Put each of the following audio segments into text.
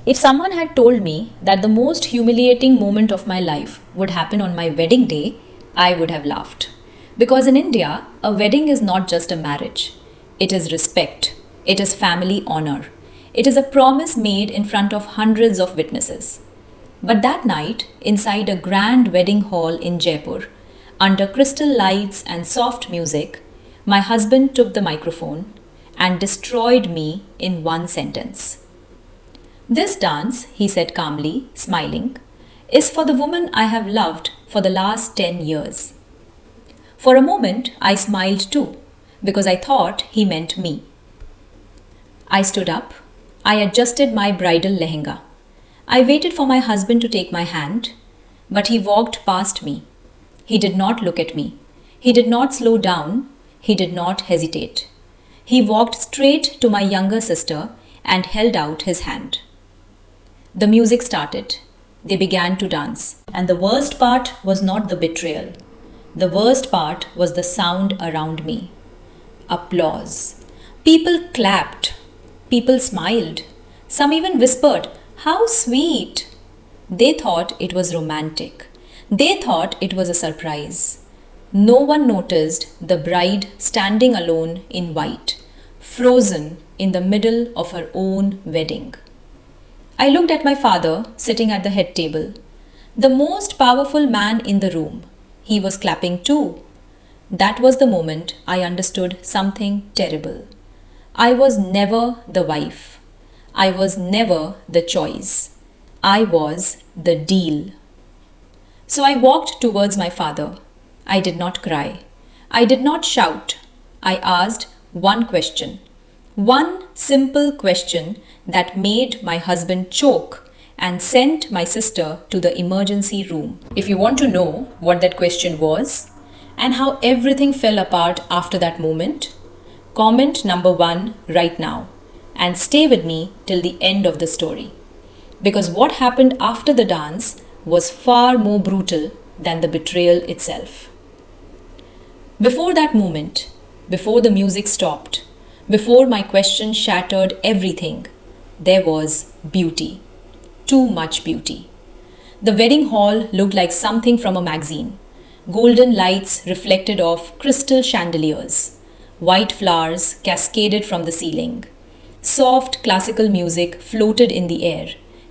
If someone had told me that the most humiliating moment of my life would happen on my wedding day, I would have laughed. Because in India, a wedding is not just a marriage, it is respect, it is family honor, it is a promise made in front of hundreds of witnesses. But that night, inside a grand wedding hall in Jaipur, under crystal lights and soft music, my husband took the microphone and destroyed me in one sentence. This dance, he said calmly, smiling, is for the woman I have loved for the last 10 years. For a moment, I smiled too, because I thought he meant me. I stood up. I adjusted my bridal lehenga. I waited for my husband to take my hand, but he walked past me. He did not look at me. He did not slow down. He did not hesitate. He walked straight to my younger sister and held out his hand. The music started. They began to dance. And the worst part was not the betrayal. The worst part was the sound around me. Applause. People clapped. People smiled. Some even whispered, "How sweet!" They thought it was romantic. They thought it was a surprise. No one noticed the bride standing alone in white, frozen in the middle of her own wedding. I looked at my father sitting at the head table, the most powerful man in the room. He was clapping too. That was the moment I understood something terrible. I was never the wife. I was never the choice. I was the deal. So I walked towards my father. I did not cry. I did not shout. I asked one question. One simple question that made my husband choke and sent my sister to the emergency room. If you want to know what that question was and how everything fell apart after that moment, comment number 1 right now and stay with me till the end of the story. Because what happened after the dance was far more brutal than the betrayal itself. Before that moment, before the music stopped, before my question shattered everything, there was beauty. Too much beauty. The wedding hall looked like something from a magazine. Golden lights reflected off crystal chandeliers. White flowers cascaded from the ceiling. Soft classical music floated in the air,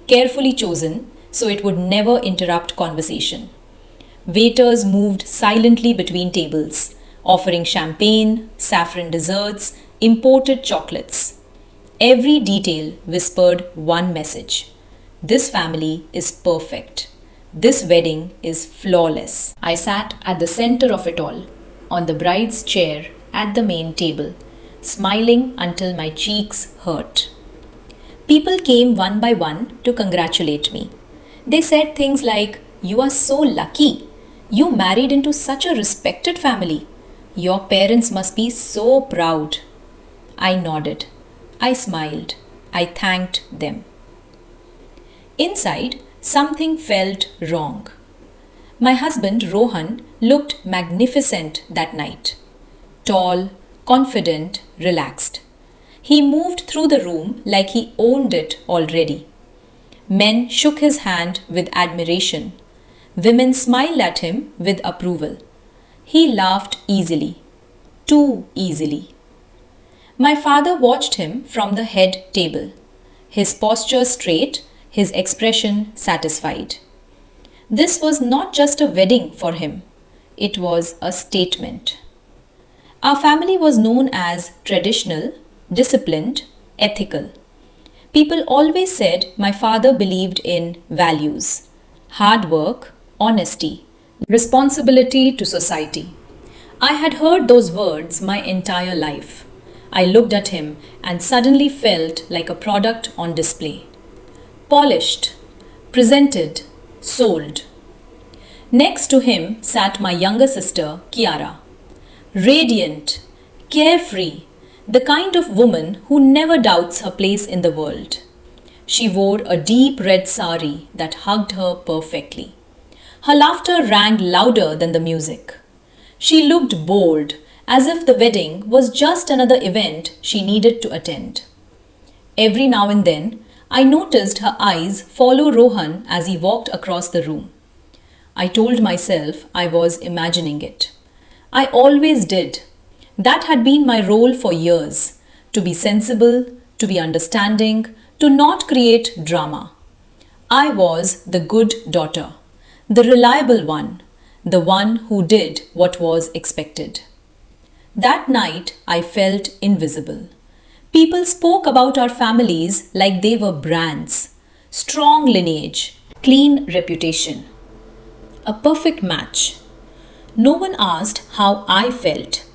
carefully chosen so it would never interrupt conversation. Waiters moved silently between tables, offering champagne, saffron desserts, imported chocolates. Every detail whispered one message. This family is perfect. This wedding is flawless. I sat at the center of it all, on the bride's chair at the main table, smiling until my cheeks hurt. People came one by one to congratulate me. They said things like, "You are so lucky. You married into such a respected family. Your parents must be so proud." I nodded. I smiled. I thanked them. Inside, something felt wrong. My husband, Rohan, looked magnificent that night. Tall, confident, relaxed. He moved through the room like he owned it already. Men shook his hand with admiration. Women smiled at him with approval. He laughed easily. Too easily. My father watched him from the head table. His posture straight, his expression satisfied. This was not just a wedding for him. It was a statement. Our family was known as traditional, disciplined, ethical. People always said my father believed in values, hard work, honesty, responsibility to society. I had heard those words my entire life. I looked at him and suddenly felt like a product on display. Polished, presented, sold. Next to him sat my younger sister, Kiara. Radiant, carefree, the kind of woman who never doubts her place in the world. She wore a deep red sari that hugged her perfectly. Her laughter rang louder than the music. She looked bored, as if the wedding was just another event she needed to attend. Every now and then, I noticed her eyes follow Rohan as he walked across the room. I told myself I was imagining it. I always did. That had been my role for years, to be sensible, to be understanding, to not create drama. I was the good daughter, the reliable one, the one who did what was expected. That night, I felt invisible. People spoke about our families like they were brands, strong lineage, clean reputation, a perfect match. No one asked how I felt.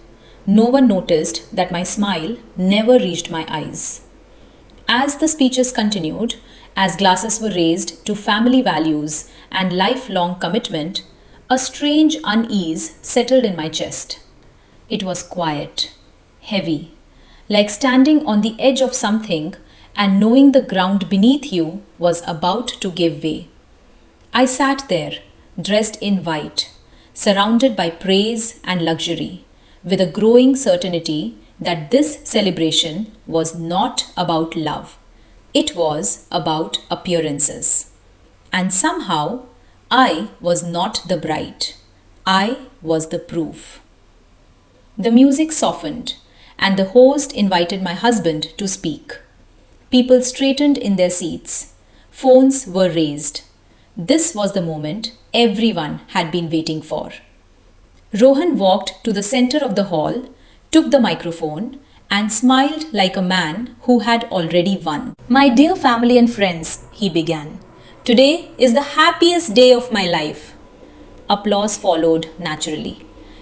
No one noticed that my smile never reached my eyes. As the speeches continued, as glasses were raised to family values and lifelong commitment, a strange unease settled in my chest. It was quiet, heavy, like standing on the edge of something and knowing the ground beneath you was about to give way. I sat there, dressed in white, surrounded by praise and luxury, with a growing certainty that this celebration was not about love. It was about appearances. And somehow, I was not the bride. I was the proof. The music softened, and the host invited my husband to speak. People straightened in their seats. Phones were raised. This was the moment everyone had been waiting for. Rohan walked to the center of the hall, took the microphone, and smiled like a man who had already won. "My dear family and friends," he began, "today is the happiest day of my life." Applause followed naturally.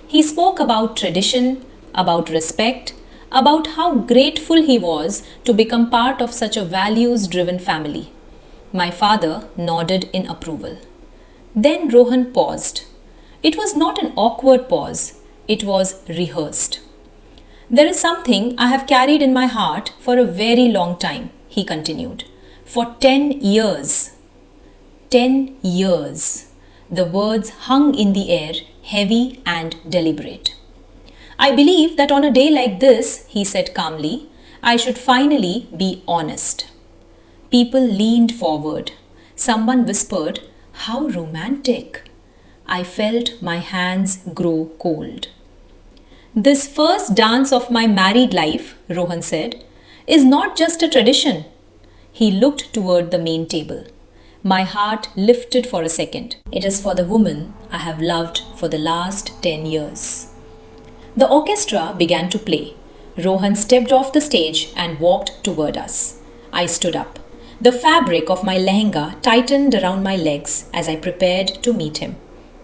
He spoke about tradition, about respect, about how grateful he was to become part of such a values-driven family. My father nodded in approval. Then Rohan paused. It was not an awkward pause, it was rehearsed. "There is something I have carried in my heart for a very long time," he continued. "For 10 years. 10 years." The words hung in the air, heavy and deliberate. "I believe that on a day like this," he said calmly, "I should finally be honest." People leaned forward. Someone whispered, "How romantic." I felt my hands grow cold. "This first dance of my married life," Rohan said, "is not just a tradition." He looked toward the main table. My heart lifted for a second. "It is for the woman I have loved for the last 10 years. The orchestra began to play. Rohan stepped off the stage and walked toward us. I stood up. The fabric of my lehenga tightened around my legs as I prepared to meet him.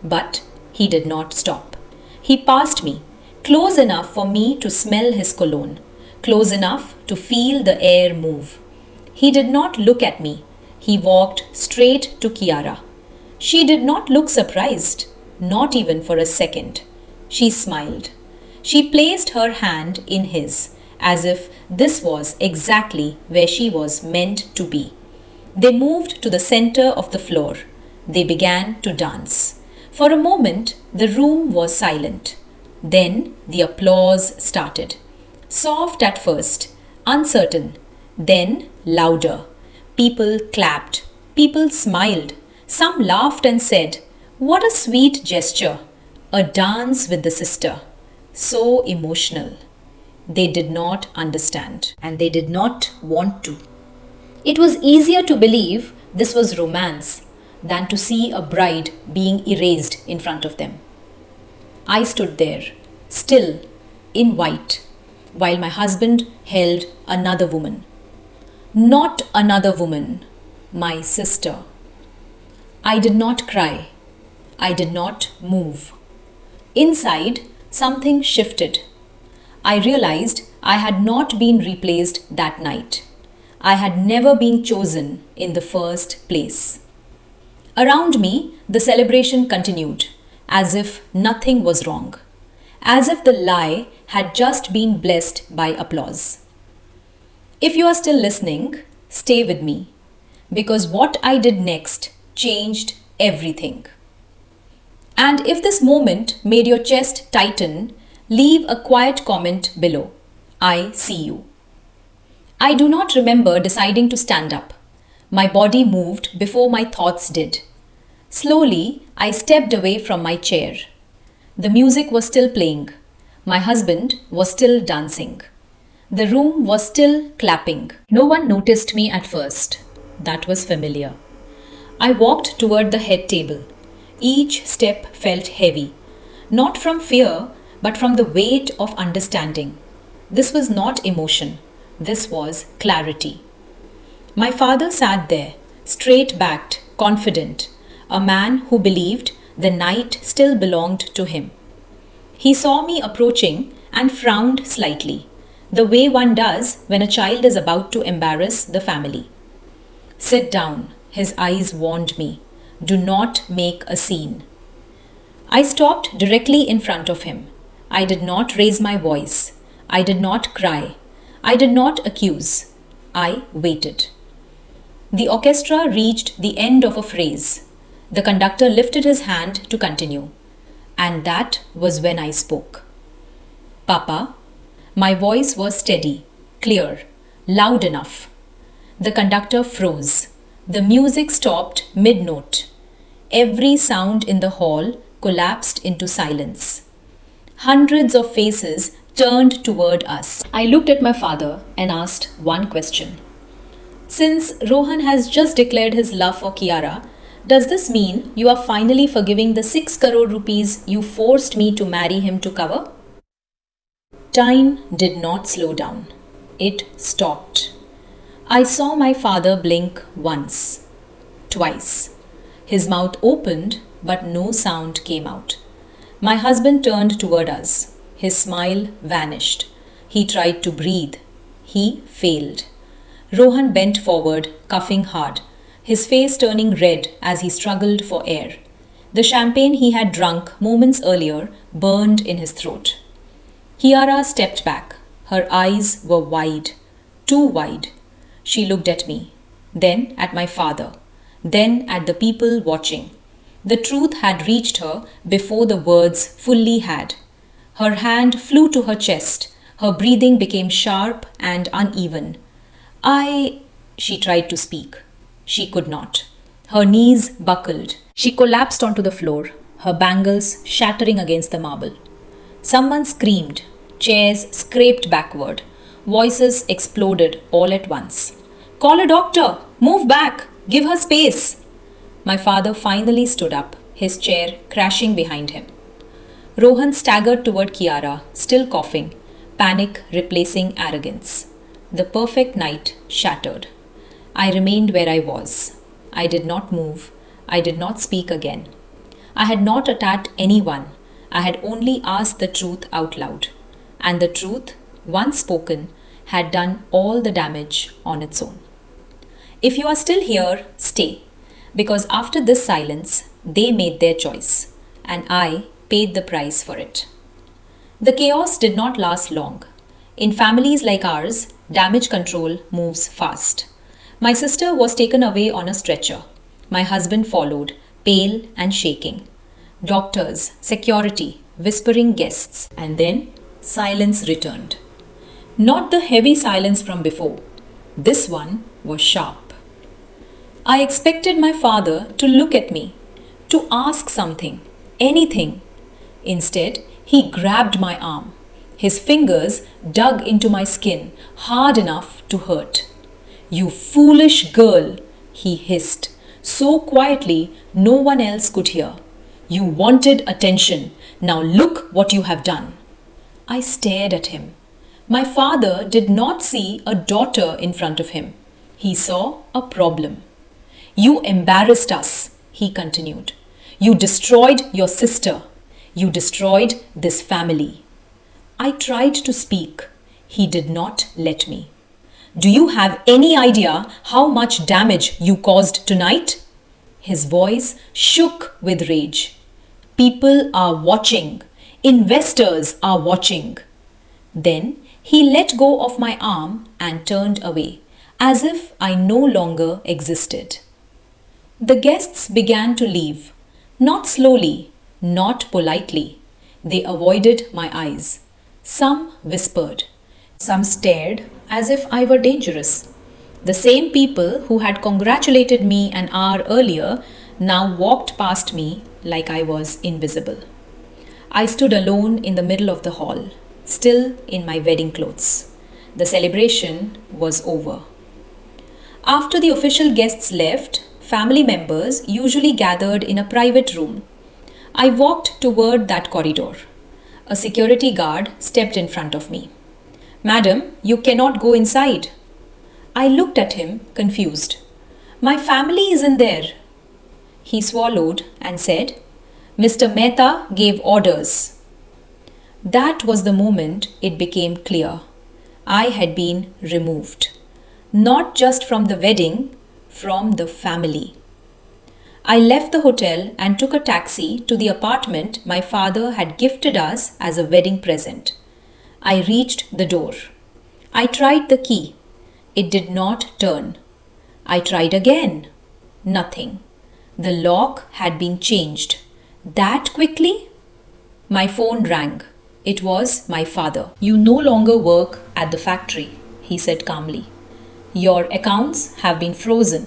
But he did not stop. He passed me, close enough for me to smell his cologne, close enough to feel the air move. He did not look at me. He walked straight to Kiara. She did not look surprised, not even for a second. She smiled. She placed her hand in his, as if this was exactly where she was meant to be. They moved to the center of the floor. They began to dance. For a moment, the room was silent. Then the applause started. Soft at first, uncertain, then louder. People clapped. People smiled. Some laughed and said, "What a sweet gesture! A dance with the sister." So emotional. They did not understand, and they did not want to. It was easier to believe this was romance than to see a bride being erased in front of them. I stood there, still, in white, while my husband held another woman. Not another woman, my sister. I did not cry. I did not move. Inside, something shifted. I realized I had not been replaced that night. I had never been chosen in the first place. Around me, the celebration continued, as if nothing was wrong, as if the lie had just been blessed by applause. If you are still listening, stay with me, because what I did next changed everything. And if this moment made your chest tighten, leave a quiet comment below. I see you. I do not remember deciding to stand up. My body moved before my thoughts did. Slowly, I stepped away from my chair. The music was still playing. My husband was still dancing. The room was still clapping. No one noticed me at first. That was familiar. I walked toward the head table. Each step felt heavy, not from fear, but from the weight of understanding. This was not emotion, this was clarity. My father sat there, straight backed, confident, a man who believed the night still belonged to him. He saw me approaching and frowned slightly, the way one does when a child is about to embarrass the family. Sit down, his eyes warned me. Do not make a scene. I stopped directly in front of him. I did not raise my voice. I did not cry. I did not accuse. I waited. The orchestra reached the end of a phrase. The conductor lifted his hand to continue. And that was when I spoke. Papa, my voice was steady, clear, loud enough. The conductor froze. The music stopped mid-note. Every sound in the hall collapsed into silence. Hundreds of faces turned toward us. I looked at my father and asked one question. Since Rohan has just declared his love for Kiara, does this mean you are finally forgiving the 6 crore rupees you forced me to marry him to cover? Time did not slow down. It stopped. I saw my father blink once, twice. His mouth opened, but no sound came out. My husband turned toward us. His smile vanished. He tried to breathe. He failed. Rohan bent forward, coughing hard, his face turning red as he struggled for air. The champagne he had drunk moments earlier burned in his throat. Kiara stepped back. Her eyes were wide, too wide. She looked at me, then at my father, then at the people watching. The truth had reached her before the words fully had. Her hand flew to her chest. Her breathing became sharp and uneven. She tried to speak. She could not. Her knees buckled. She collapsed onto the floor, her bangles shattering against the marble. Someone screamed. Chairs scraped backward. Voices exploded all at once. Call a doctor! Move back! Give her space! My father finally stood up, his chair crashing behind him. Rohan staggered toward Kiara, still coughing, panic replacing arrogance. The perfect night shattered. I remained where I was. I did not move. I did not speak again. I had not attacked anyone. I had only asked the truth out loud. And the truth, once spoken, had done all the damage on its own. If you are still here, stay. Because after this silence, they made their choice. And I paid the price for it. The chaos did not last long. In families like ours, damage control moves fast. My sister was taken away on a stretcher. My husband followed, pale and shaking. Doctors, security, whispering guests, and then silence returned. Not the heavy silence from before. This one was sharp. I expected my father to look at me, to ask something, anything. Instead, he grabbed my arm. His fingers dug into my skin hard enough to hurt. You foolish girl, he hissed, so quietly no one else could hear. You wanted attention. Now look what you have done. I stared at him. My father did not see a daughter in front of him. He saw a problem. You embarrassed us, he continued. You destroyed your sister. You destroyed this family. I tried to speak. He did not let me. Do you have any idea how much damage you caused tonight? His voice shook with rage. People are watching. Investors are watching. Then he let go of my arm and turned away, as if I no longer existed. The guests began to leave, not slowly, not politely. They avoided my eyes. Some whispered. Some stared as if I were dangerous. The same people who had congratulated me an hour earlier now walked past me like I was invisible. I stood alone in the middle of the hall, still in my wedding clothes. The celebration was over. After the official guests left, family members usually gathered in a private room. I walked toward that corridor. A security guard stepped in front of me. "Madam, you cannot go inside." I looked at him, confused. "My family is in there." He swallowed and said, "Mr. Mehta gave orders." That was the moment it became clear. I had been removed. Not just from the wedding, from the family. I left the hotel and took a taxi to the apartment my father had gifted us as a wedding present. I reached the door. I tried the key. It did not turn. I tried again. Nothing. The lock had been changed. That quickly? My phone rang. It was my father. "You no longer work at the factory," he said calmly. "Your accounts have been frozen.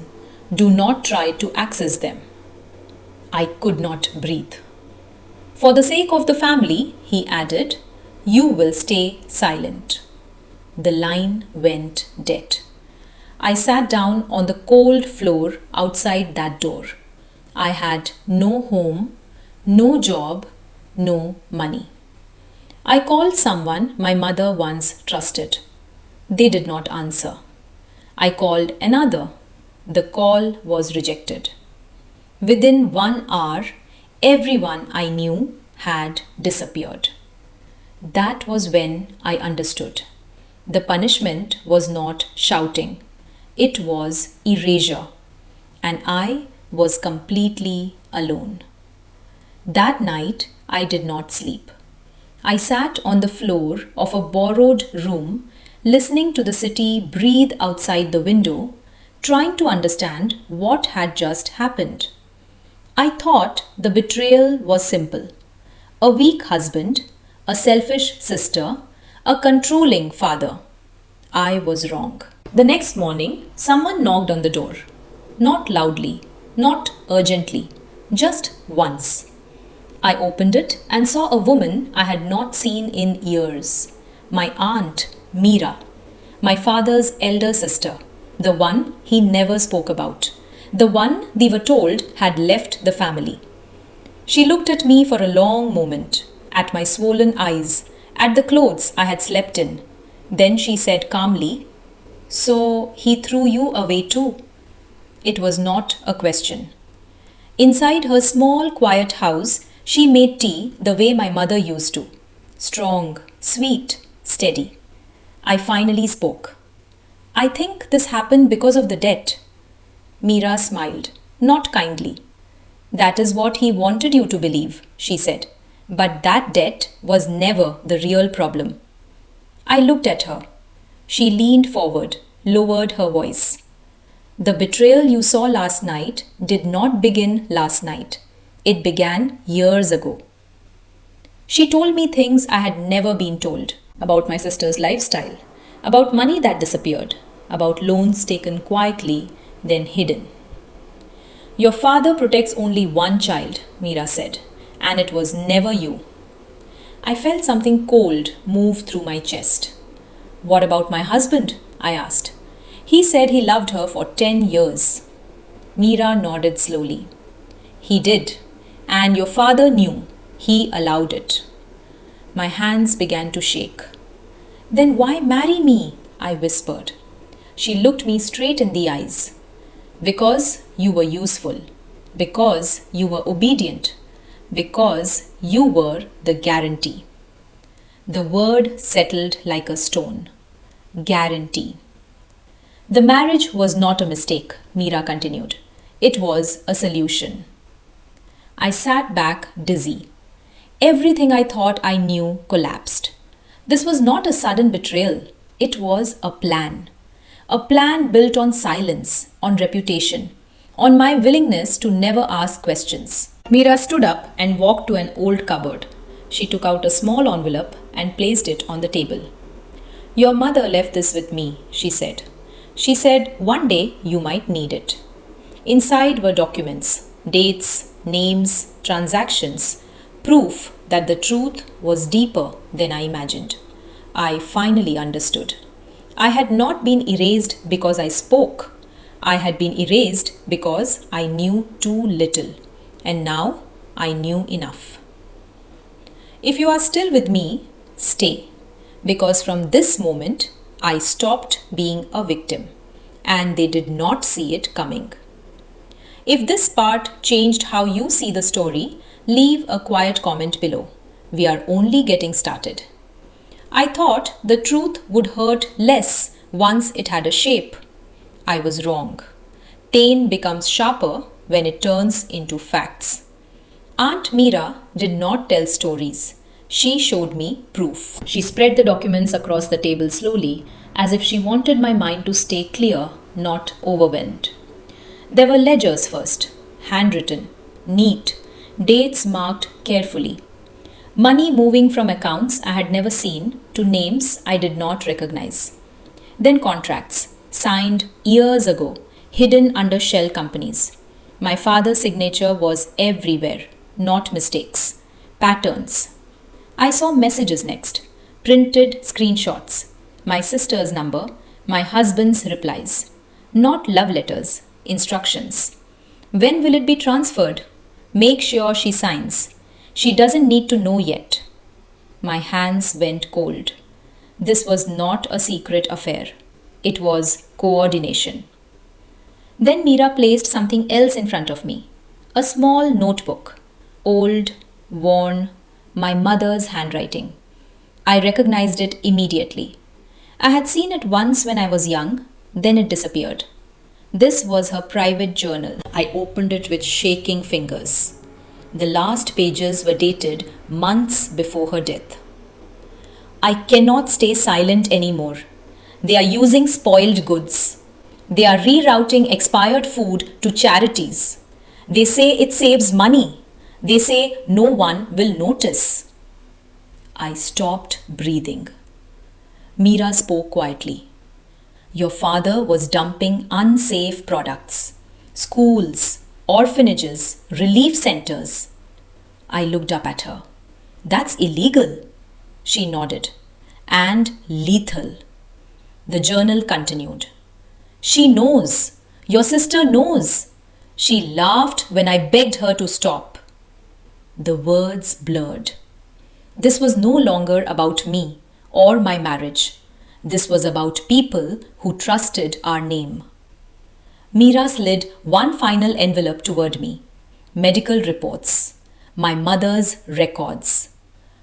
Do not try to access them." I could not breathe. "For the sake of the family," he added, "you will stay silent." The line went dead. I sat down on the cold floor outside that door. I had no home, no job, no money. I called someone my mother once trusted. They did not answer. I called another. The call was rejected. Within 1 hour, everyone I knew had disappeared. That was when I understood. The punishment was not shouting. It was erasure. And I was completely alone. That night, I did not sleep. I sat on the floor of a borrowed room, listening to the city breathe outside the window, trying to understand what had just happened. I thought the betrayal was simple. A weak husband, a selfish sister, a controlling father. I was wrong. The next morning, someone knocked on the door. Not loudly, not urgently, just once. I opened it and saw a woman I had not seen in years. My aunt, Meera, my father's elder sister, the one he never spoke about, the one they were told had left the family. She looked at me for a long moment, at my swollen eyes, at the clothes I had slept in. Then she said calmly, "So he threw you away too?" It was not a question. Inside her small, quiet house, she made tea the way my mother used to. Strong, sweet, steady. I finally spoke. "I think this happened because of the debt." Meera smiled, not kindly. "That is what he wanted you to believe," she said. "But that debt was never the real problem." I looked at her. She leaned forward, lowered her voice. "The betrayal you saw last night did not begin last night. It began years ago." She told me things I had never been told about my sister's lifestyle, about money that disappeared, about loans taken quietly, then hidden. "Your father protects only one child," Meera said, "and it was never you." I felt something cold move through my chest. "What about my husband?" I asked. "He said he loved her for 10 years. Meera nodded slowly. "He did. And your father knew. He allowed it." My hands began to shake. "Then why marry me?" I whispered. She looked me straight in the eyes. "Because you were useful. Because you were obedient. Because you were the guarantee." The word settled like a stone. Guarantee. "The marriage was not a mistake," Meera continued. "It was a solution." I sat back dizzy. Everything I thought I knew collapsed. This was not a sudden betrayal. It was a plan. A plan built on silence, on reputation, on my willingness to never ask questions. Meera stood up and walked to an old cupboard. She took out a small envelope and placed it on the table. "Your mother left this with me," she said. She said, "One day you might need it." Inside were documents, dates, names, transactions, proof that the truth was deeper than I imagined. I finally understood. I had not been erased because I spoke. I had been erased because I knew too little. And now I knew enough. If you are still with me, stay. Because from this moment, I stopped being a victim. And they did not see it coming. If this part changed how you see the story, leave a quiet comment below. We are only getting started. I thought the truth would hurt less once it had a shape. I was wrong. Pain becomes sharper when it turns into facts. Aunt Meera did not tell stories. She showed me proof. She spread the documents across the table slowly, as if she wanted my mind to stay clear, not overwhelmed. There were ledgers first, handwritten, neat, dates marked carefully. Money moving from accounts I had never seen to names I did not recognize. Then contracts, signed years ago, hidden under shell companies. My father's signature was everywhere, not mistakes, patterns. I saw messages next, printed screenshots, my sister's number, my husband's replies. Not love letters, instructions. When will it be transferred? Make sure she signs. She doesn't need to know yet. My hands went cold. This was not a secret affair. It was coordination. Then Meera placed something else in front of me. A small notebook. Old, worn, my mother's handwriting. I recognized it immediately. I had seen it once when I was young, then it disappeared. This was her private journal. I opened it with shaking fingers. The last pages were dated months before her death. I cannot stay silent anymore. They are using spoiled goods. They are rerouting expired food to charities. They say it saves money. They say no one will notice. I stopped breathing. Meera spoke quietly. Your father was dumping unsafe products. Schools, orphanages, relief centers. I looked up at her. That's illegal. She nodded. And lethal. The journal continued. She knows. Your sister knows. She laughed when I begged her to stop. The words blurred. This was no longer about me or my marriage. This was about people who trusted our name. Meera slid one final envelope toward me. Medical reports. My mother's records.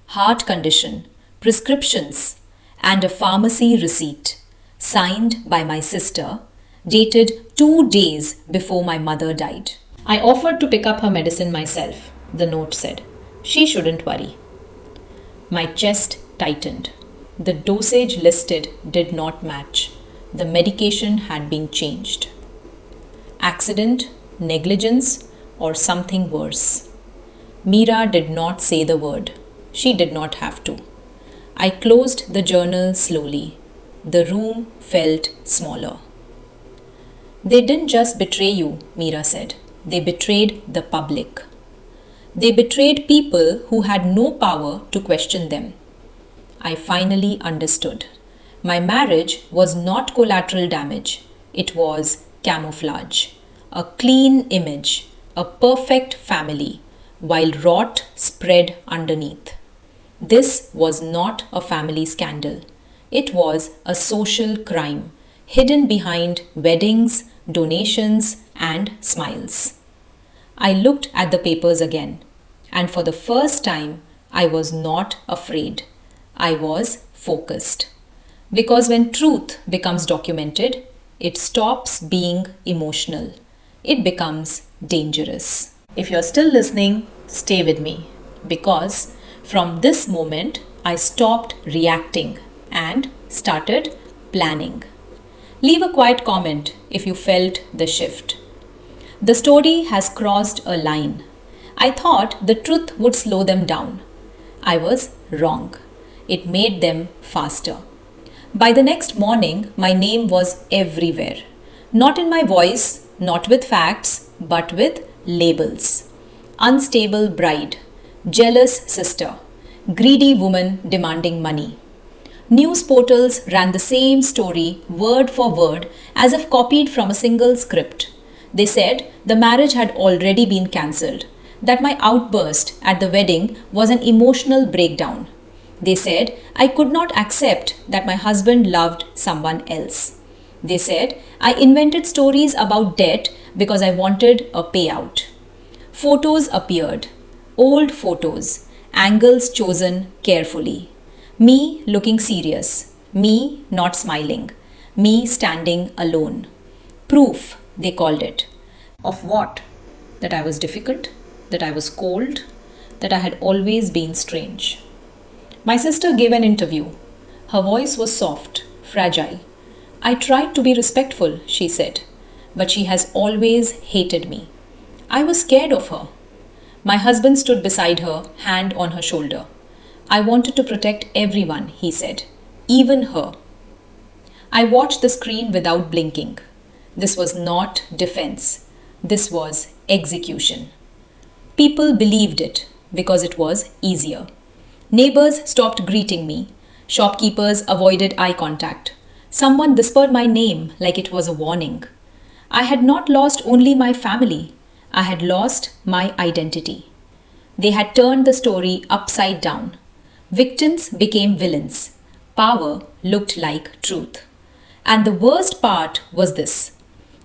Heart condition. Prescriptions. And a pharmacy receipt. Signed by my sister. Dated 2 days before my mother died. I offered to pick up her medicine myself, the note said. She shouldn't worry. My chest tightened. The dosage listed did not match. The medication had been changed. Accident, negligence, or something worse. Meera did not say the word. She did not have to. I closed the journal slowly. The room felt smaller. They didn't just betray you, Meera said. They betrayed the public. They betrayed people who had no power to question them. I finally understood. My marriage was not collateral damage. It was camouflage. A clean image. A perfect family. While rot spread underneath. This was not a family scandal. It was a social crime. Hidden behind weddings, donations, and smiles. I looked at the papers again. And for the first time, I was not afraid. I was focused. Because when truth becomes documented, it stops being emotional. It becomes dangerous. If you're still listening, stay with me. Because from this moment, I stopped reacting and started planning. Leave a quiet comment if you felt the shift. The story has crossed a line. I thought the truth would slow them down. I was wrong. It made them faster. By the next morning, my name was everywhere. Not in my voice, not with facts, but with labels. Unstable bride, jealous sister, greedy woman demanding money. News portals ran the same story word for word as if copied from a single script. They said the marriage had already been cancelled, that my outburst at the wedding was an emotional breakdown. They said I could not accept that my husband loved someone else. They said I invented stories about debt because I wanted a payout. Photos appeared, old photos, angles chosen carefully. Me looking serious, me not smiling, me standing alone. Proof, they called it. Of what? That I was difficult, that I was cold, that I had always been strange. My sister gave an interview. Her voice was soft, fragile. I tried to be respectful, she said, but she has always hated me. I was scared of her. My husband stood beside her, hand on her shoulder. I wanted to protect everyone, he said, even her. I watched the screen without blinking. This was not defense. This was execution. People believed it because it was easier. Neighbors stopped greeting me. Shopkeepers avoided eye contact. Someone whispered my name like it was a warning. I had not lost only my family. I had lost my identity. They had turned the story upside down. Victims became villains. Power looked like truth. And the worst part was this.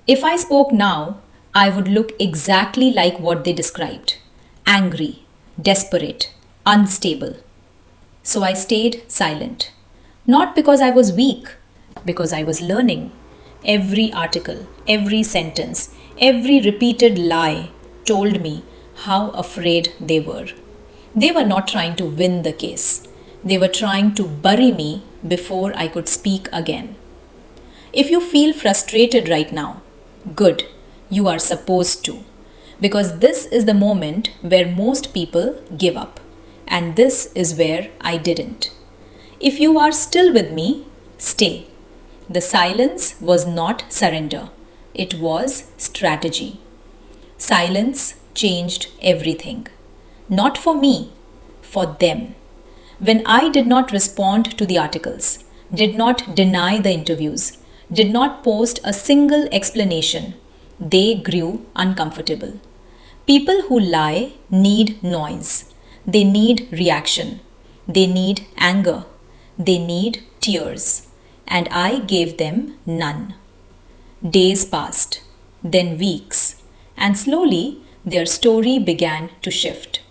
If I spoke now, I would look exactly like what they described. Angry, desperate, unstable. So I stayed silent. Not because I was weak, because I was learning. Every article, every sentence, every repeated lie told me how afraid they were. They were not trying to win the case. They were trying to bury me before I could speak again. If you feel frustrated right now, good, you are supposed to. Because this is the moment where most people give up. And this is where I didn't. If you are still with me, stay. The silence was not surrender. It was strategy. Silence changed everything. Not for me, for them. When I did not respond to the articles, did not deny the interviews, did not post a single explanation, they grew uncomfortable. People who lie need noise. They need reaction. They need anger. They need tears. And I gave them none. Days passed, then weeks, and slowly their story began to shift.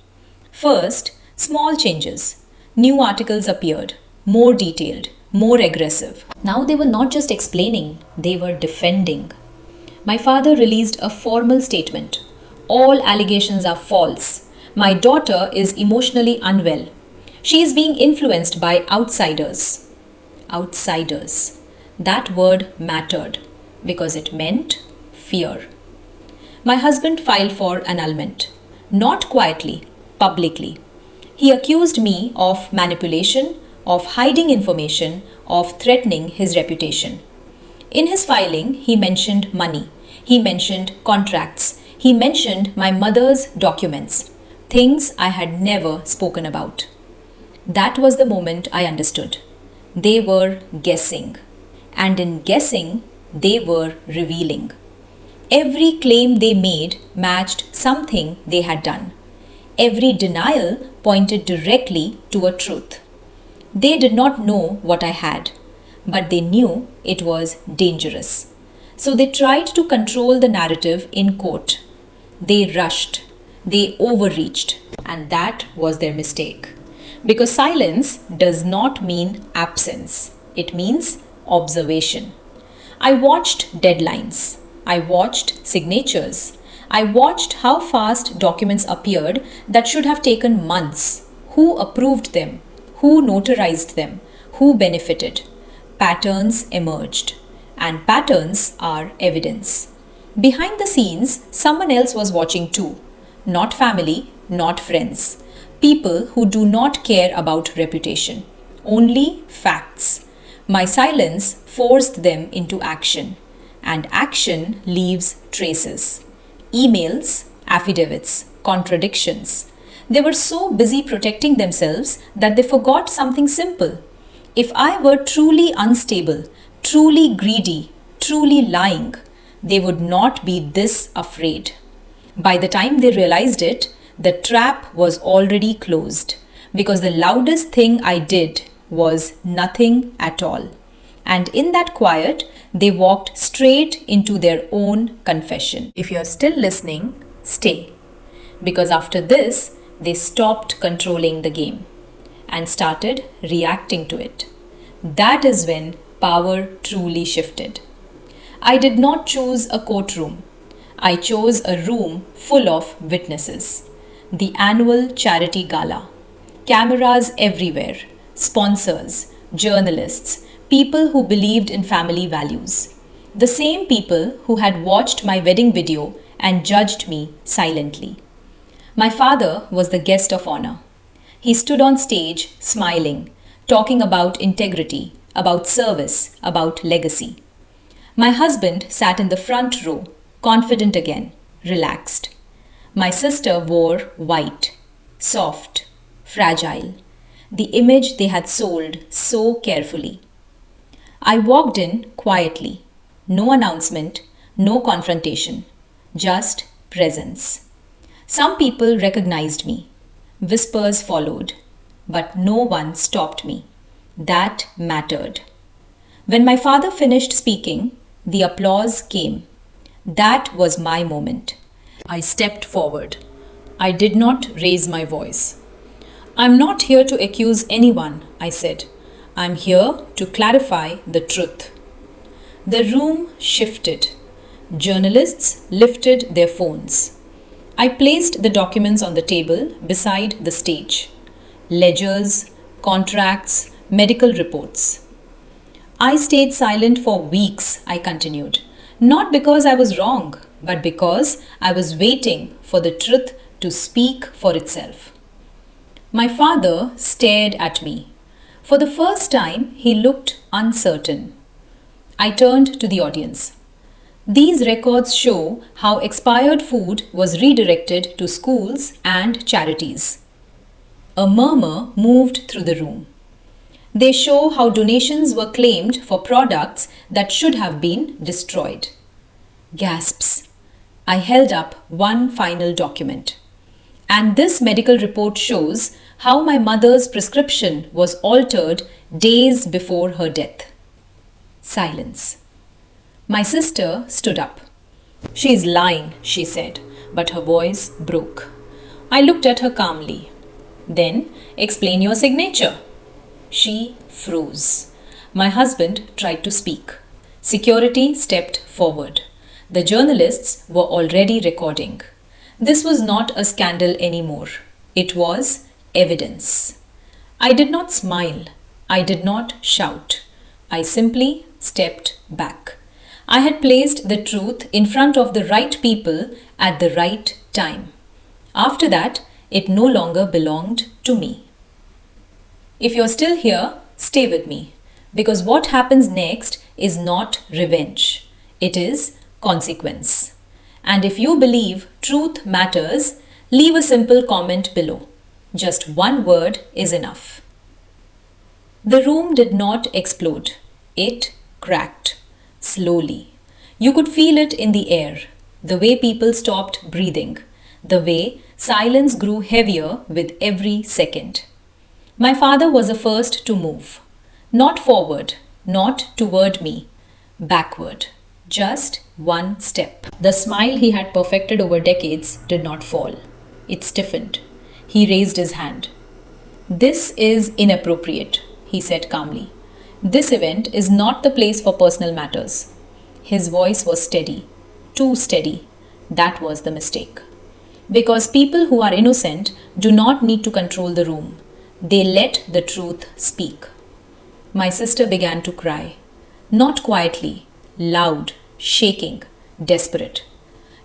First, small changes. New articles appeared, more detailed, more aggressive. Now they were not just explaining, they were defending. My father released a formal statement. All allegations are false. My daughter is emotionally unwell. She is being influenced by outsiders. Outsiders. That word mattered because it meant fear. My husband filed for annulment. Not quietly, publicly. He accused me of manipulation, of hiding information, of threatening his reputation. In his filing, he mentioned money. He mentioned contracts. He mentioned my mother's documents, things I had never spoken about. That was the moment I understood. They were guessing. And in guessing, they were revealing. Every claim they made matched something they had done. Every denial pointed directly to a truth. They did not know what I had, but they knew it was dangerous. So they tried to control the narrative in court. They rushed, they overreached, and that was their mistake. Because silence does not mean absence, it means observation. I watched deadlines, I watched signatures, I watched how fast documents appeared that should have taken months. Who approved them? Who notarized them? Who benefited? Patterns emerged. And patterns are evidence. Behind the scenes, someone else was watching too. Not family, not friends. People who do not care about reputation. Only facts. My silence forced them into action, and action leaves traces. Emails, affidavits, contradictions. They were so busy protecting themselves that they forgot something simple. If I were truly unstable, truly greedy, truly lying, they would not be this afraid. By the time they realized it, the trap was already closed because the loudest thing I did was nothing at all. And in that quiet, they walked straight into their own confession. If you're still listening, stay. Because after this, they stopped controlling the game and started reacting to it. That is when power truly shifted. I did not choose a courtroom. I chose a room full of witnesses. The annual charity gala. Cameras everywhere. Sponsors, journalists, people who believed in family values. The same people who had watched my wedding video and judged me silently. My father was the guest of honor. He stood on stage, smiling, talking about integrity, about service, about legacy. My husband sat in the front row, confident again, relaxed. My sister wore white, soft, fragile, the image they had sold so carefully. I walked in quietly, no announcement, no confrontation, just presence. Some people recognized me. Whispers followed, but no one stopped me. That mattered. When my father finished speaking, the applause came. That was my moment. I stepped forward. I did not raise my voice. I'm not here to accuse anyone, I said. I'm here to clarify the truth. The room shifted. Journalists lifted their phones. I placed the documents on the table beside the stage. Ledgers, contracts, medical reports. I stayed silent for weeks, I continued. Not because I was wrong, but because I was waiting for the truth to speak for itself. My father stared at me. For the first time, he looked uncertain. I turned to the audience. These records show how expired food was redirected to schools and charities. A murmur moved through the room. They show how donations were claimed for products that should have been destroyed. Gasps. I held up one final document. And this medical report shows how my mother's prescription was altered days before her death. Silence. My sister stood up. She is lying, she said, but her voice broke. I looked at her calmly. Then, explain your signature. She froze. My husband tried to speak. Security stepped forward. The journalists were already recording. This was not a scandal anymore. It was evidence. I did not smile. I did not shout. I simply stepped back. I had placed the truth in front of the right people at the right time. After that, it no longer belonged to me. If you're still here, stay with me. Because what happens next is not revenge. It is consequence. And if you believe truth matters, leave a simple comment below. Just one word is enough. The room did not explode. It cracked. Slowly. You could feel it in the air, the way people stopped breathing, the way silence grew heavier with every second. My father was the first to move. Not forward, not toward me, backward. Just one step. The smile he had perfected over decades did not fall. It stiffened. He raised his hand. This is inappropriate, he said calmly. This event is not the place for personal matters. His voice was steady, too steady. That was the mistake. Because people who are innocent do not need to control the room. They let the truth speak. My sister began to cry. Not quietly, loud, shaking, desperate.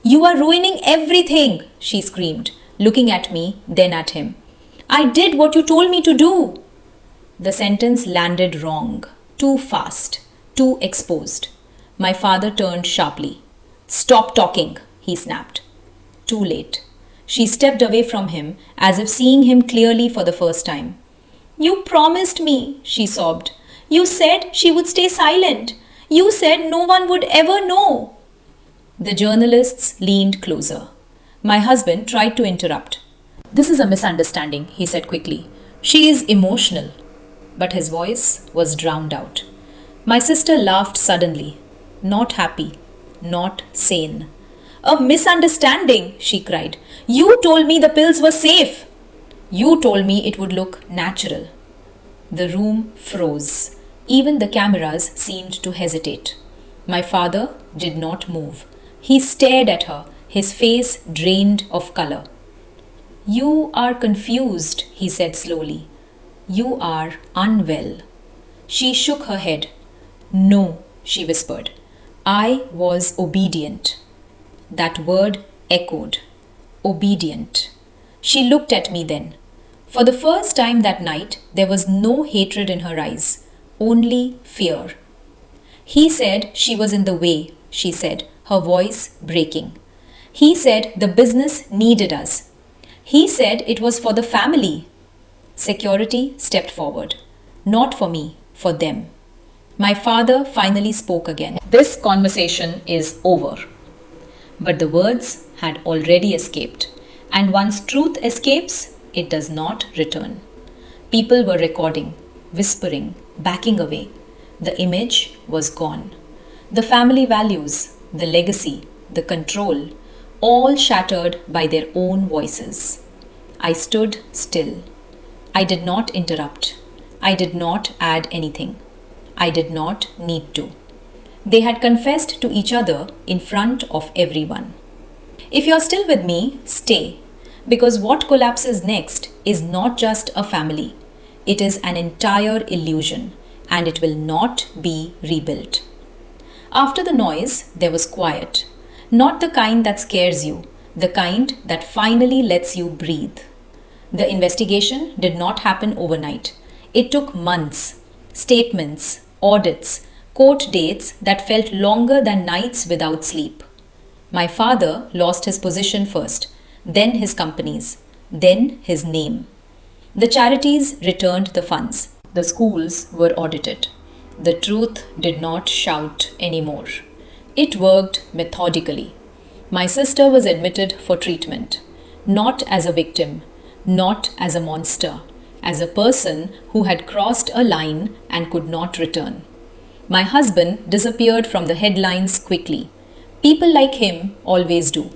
You are ruining everything, she screamed, looking at me, then at him. I did what you told me to do. The sentence landed wrong. Too fast, too exposed. My father turned sharply. Stop talking, he snapped. Too late. She stepped away from him as if seeing him clearly for the first time. You promised me, she sobbed. You said she would stay silent. You said no one would ever know. The journalists leaned closer. My husband tried to interrupt. This is a misunderstanding, he said quickly. She is emotional. But his voice was drowned out. My sister laughed suddenly. Not happy, not sane. A misunderstanding, she cried. You told me the pills were safe. You told me it would look natural. The room froze. Even the cameras seemed to hesitate. My father did not move. He stared at her, his face drained of color. You are confused, he said slowly. You are unwell. She shook her head. No, she whispered. I was obedient. That word echoed. Obedient. She looked at me then. For the first time that night, there was no hatred in her eyes, only fear. He said she was in the way, she said, her voice breaking. He said the business needed us. He said it was for the family. Security stepped forward. Not for me, for them. My father finally spoke again. This conversation is over. But the words had already escaped. And once truth escapes, it does not return. People were recording, whispering, backing away. The image was gone. The family values, the legacy, the control, all shattered by their own voices. I stood still. I did not interrupt. I did not add anything. I did not need to. They had confessed to each other in front of everyone. If you're still with me, stay. Because what collapses next is not just a family. It is an entire illusion, and it will not be rebuilt. After the noise, there was quiet. Not the kind that scares you, the kind that finally lets you breathe. The investigation did not happen overnight. It took months. Statements, audits, court dates that felt longer than nights without sleep. My father lost his position first, then his companies, then his name. The charities returned the funds. The schools were audited. The truth did not shout anymore. It worked methodically. My sister was admitted for treatment, not as a victim, not as a monster, as a person who had crossed a line and could not return. My husband disappeared from the headlines quickly. People like him always do.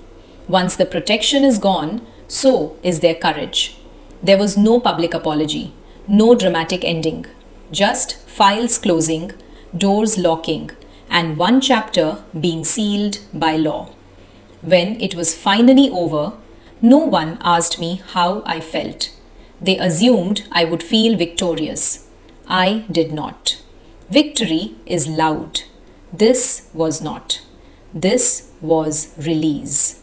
Once the protection is gone, so is their courage. There was no public apology, no dramatic ending, just files closing, doors locking, and one chapter being sealed by law. When it was finally over, no one asked me how I felt. They assumed I would feel victorious. I did not. Victory is loud. This was not. This was release.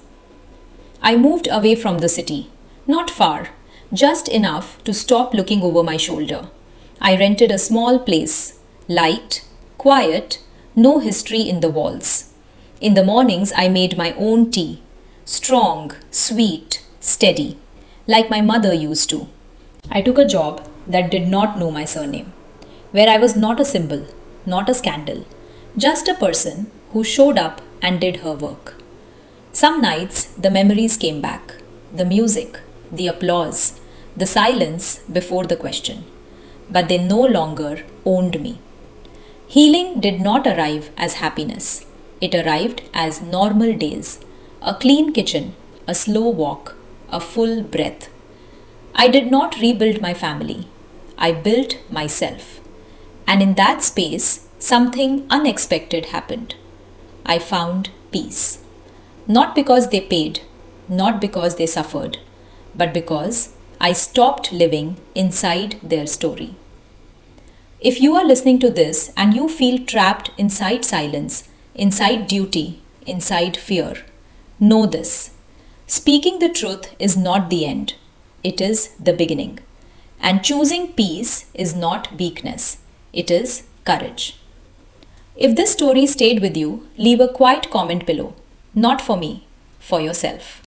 I moved away from the city, not far, just enough to stop looking over my shoulder. I rented a small place, light, quiet, no history in the walls. In the mornings, I made my own tea, strong, sweet, steady, like my mother used to. I took a job that did not know my surname, where I was not a symbol, not a scandal, just a person who showed up and did her work. Some nights, the memories came back, the music, the applause, the silence before the question. But they no longer owned me. Healing did not arrive as happiness. It arrived as normal days, a clean kitchen, a slow walk, a full breath. I did not rebuild my family. I built myself. And in that space, something unexpected happened. I found peace. Not because they paid, not because they suffered, but because I stopped living inside their story. If you are listening to this and you feel trapped inside silence, inside duty, inside fear, know this. Speaking the truth is not the end. It is the beginning. And choosing peace is not weakness. It is courage. If this story stayed with you, leave a quiet comment below. Not for me, for yourself.